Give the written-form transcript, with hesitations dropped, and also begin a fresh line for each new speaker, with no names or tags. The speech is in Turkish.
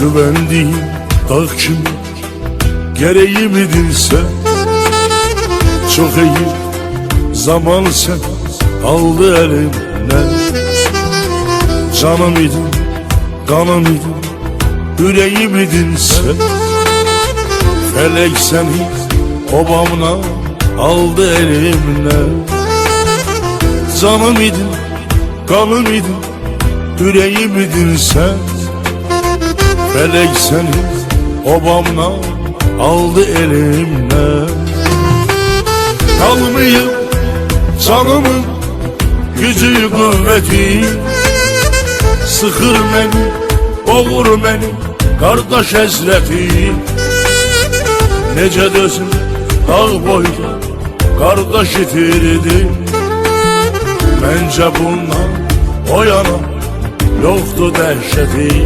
güvendiğim dağ kimi gereği midir sen? Çok iyi zaman sen aldı elimden. Canım idin, kanım idin, yüreğim idin sen. Felek seni obamla aldı elimden. Canım idin, kanım idin, yüreğim idin sen. Felek seni obamla aldı elimden. Kalmayıp canımın gücü kuvveti, sıkır beni, boğur beni kardeş ezreti. Nece dözüm dağ boyda kardeş itirdim. Bence bundan o yana yoktu dehşeti.